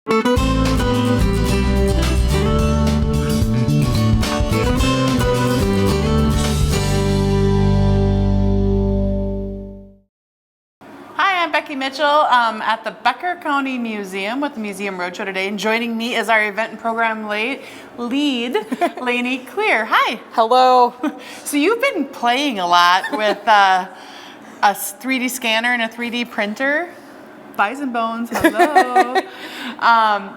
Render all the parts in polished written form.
Mitchell at the Becker County Museum with the Museum Roadshow today, and joining me is our event and program lead, Layne Clear. Hi. Hello. So you've been playing a lot with a 3D scanner and a 3D printer. Bison bones, hello.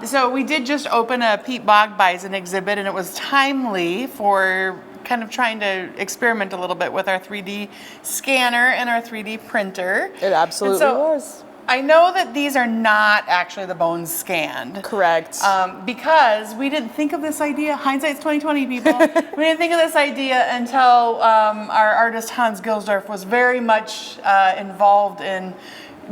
So we did just open a Pete Bog bison exhibit, and it was timely for kind of trying to experiment a little bit with our 3D scanner and our 3D printer. It absolutely was. I know that these are not actually the bones scanned. Correct. Because we didn't think of this idea. Hindsight's 2020, people. We didn't think of this idea until our artist Hans Gilsdorf was very much involved in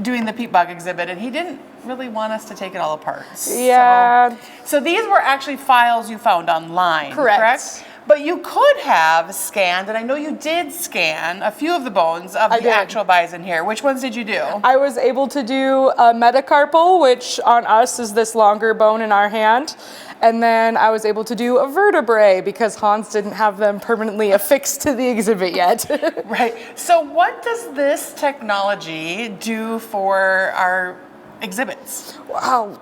doing the Pete Bog exhibit, and he didn't really want us to take it all apart. Yeah. So these were actually files you found online, correct? But you could have scanned, and I know you did scan a few of the bones of the actual bison here. Which ones did you do? I was able to do a metacarpal, which on us is this longer bone in our hand. And then I was able to do a vertebrae because Hans didn't have them permanently affixed to the exhibit yet. Right. So what does this technology do for our exhibits? Wow.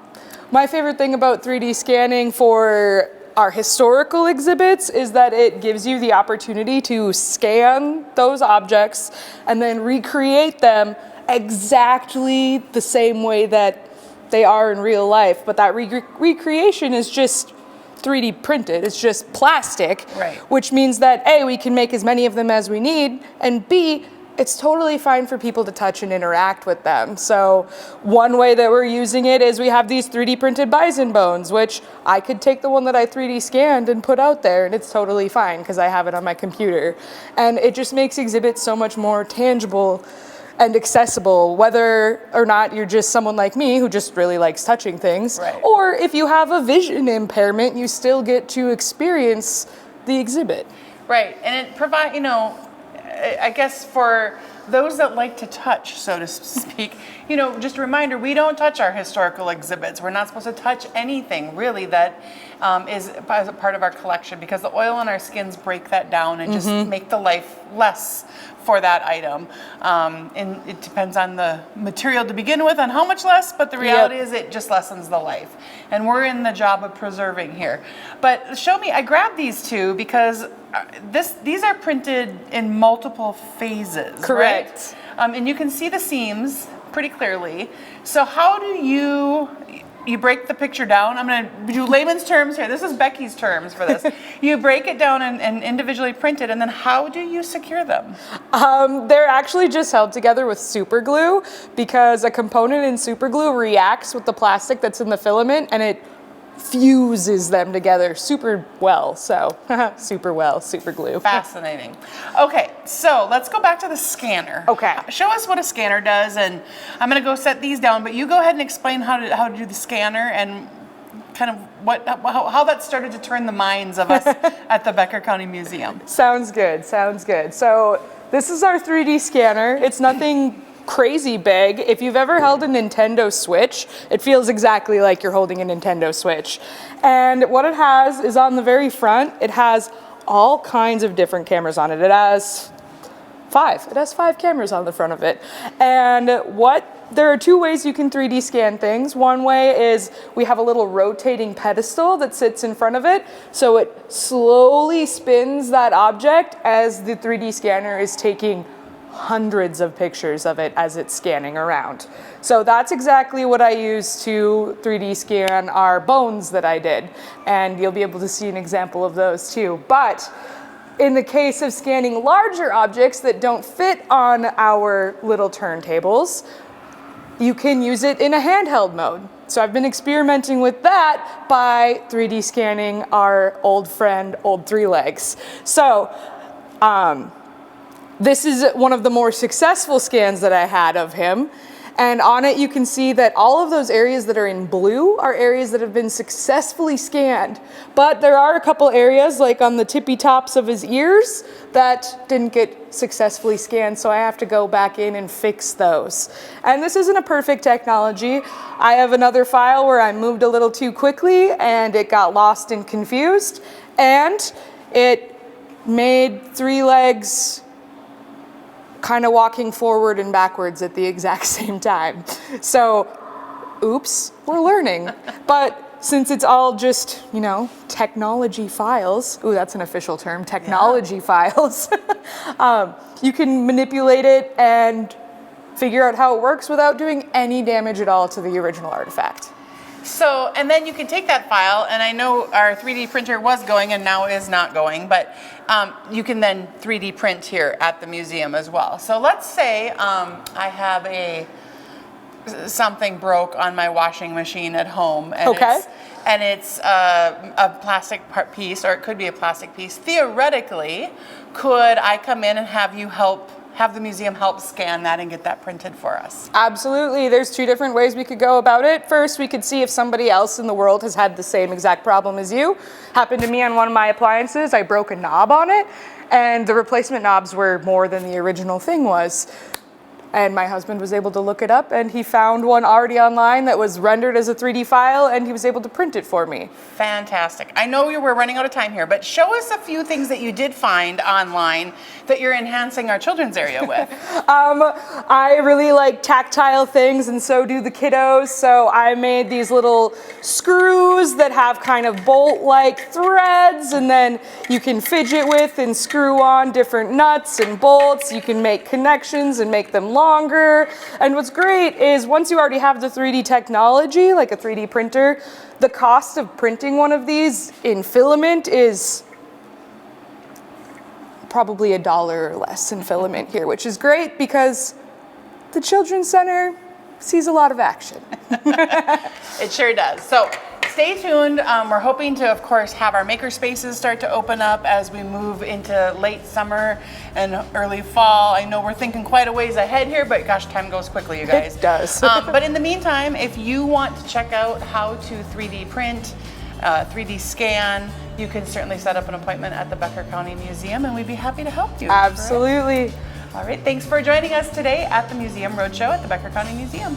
My favorite thing about 3D scanning for our historical exhibits is that it gives you the opportunity to scan those objects and then recreate them exactly the same way that they are in real life. But that recreation is just 3D printed. It's just plastic, right. Which means that A, we can make as many of them as we need, and B, it's totally fine for people to touch and interact with them. So one way that we're using it is we have these 3D printed bison bones, which I could take the one that I 3D scanned and put out there, and it's totally fine because I have it on my computer. And it just makes exhibits so much more tangible and accessible, whether or not you're just someone like me who just really likes touching things, right. Or if you have a vision impairment, you still get to experience the exhibit. Right, and it provides, I guess for those that like to touch, so to speak, just a reminder, we don't touch our historical exhibits. We're not supposed to touch anything really that is a part of our collection, because the oil on our skins break that down and just make the life less for that item. And it depends on the material to begin with on how much less, but the reality is it just lessens the life. And we're in the job of preserving here. But show me, I grabbed these two because these are printed in multiple phases, correct? Right? And you can see the seams pretty clearly. So how do you break the picture down? I'm going to do layman's terms here. This is Becky's terms for this. You break it down and individually print it, and then how do you secure them? They're actually just held together with super glue, because a component in super glue reacts with the plastic that's in the filament, and it fuses them together super well. So super glue. Fascinating. Okay, so let's go back to the scanner. Okay. Show us what a scanner does, and I'm going to go set these down, but you go ahead and explain how to do the scanner and kind of how that started to turn the minds of us at the Becker County Museum. Sounds good. So this is our 3D scanner. It's nothing crazy big. If you've ever held a Nintendo Switch, it feels exactly like you're holding a Nintendo Switch. And what it has is on the very front, it has all kinds of different cameras on it. It has 5 cameras on the front of it. And there are 2 ways you can 3D scan things. One way is we have a little rotating pedestal that sits in front of it, so it slowly spins that object as the 3D scanner is taking hundreds of pictures of it as it's scanning around. So that's exactly what I use to 3D scan our bones that I did. And you'll be able to see an example of those too. But in the case of scanning larger objects that don't fit on our little turntables, you can use it in a handheld mode. So I've been experimenting with that by 3D scanning our old friend, Old Three Legs. So, this is one of the more successful scans that I had of him. And on it, you can see that all of those areas that are in blue are areas that have been successfully scanned. But there are a couple areas, like on the tippy tops of his ears, that didn't get successfully scanned, so I have to go back in and fix those. And this isn't a perfect technology. I have another file where I moved a little too quickly and it got lost and confused, and it made 3 legs kind of walking forward and backwards at the exact same time. So, oops, we're learning. But since it's all just, you know, technology files, ooh, that's an official term, technology files, you can manipulate it and figure out how it works without doing any damage at all to the original artifact. So, and then you can take that file, and I know our 3D printer was going and now is not going, but you can then 3D print here at the museum as well. So let's say I have something broke on my washing machine at home, and it's a plastic piece, or it could be a plastic piece. Theoretically, could I come in and have the museum help scan that and get that printed for us? Absolutely. There's 2 different ways we could go about it. First, we could see if somebody else in the world has had the same exact problem as you. Happened to me on one of my appliances. I broke a knob on it, and the replacement knobs were more than the original thing was. And my husband was able to look it up, and he found one already online that was rendered as a 3D file, and he was able to print it for me. Fantastic. I know we're running out of time here, but show us a few things that you did find online that you're enhancing our children's area with. I really like tactile things, and so do the kiddos. So I made these little screws that have kind of bolt-like threads, and then you can fidget with and screw on different nuts and bolts. You can make connections and make them longer. And what's great is once you already have the 3D technology, like a 3D printer, the cost of printing one of these in filament is probably $1 or less in filament here, which is great because the Children's Center sees a lot of action. It sure does. So stay tuned. We're hoping to, of course, have our maker spaces start to open up as we move into late summer and early fall. I know we're thinking quite a ways ahead here, but gosh, time goes quickly, you guys. It does. But in the meantime, if you want to check out how to 3D print, 3D scan, you can certainly set up an appointment at the Becker County Museum, and we'd be happy to help you. Absolutely. All right, thanks for joining us today at the Museum Roadshow at the Becker County Museum.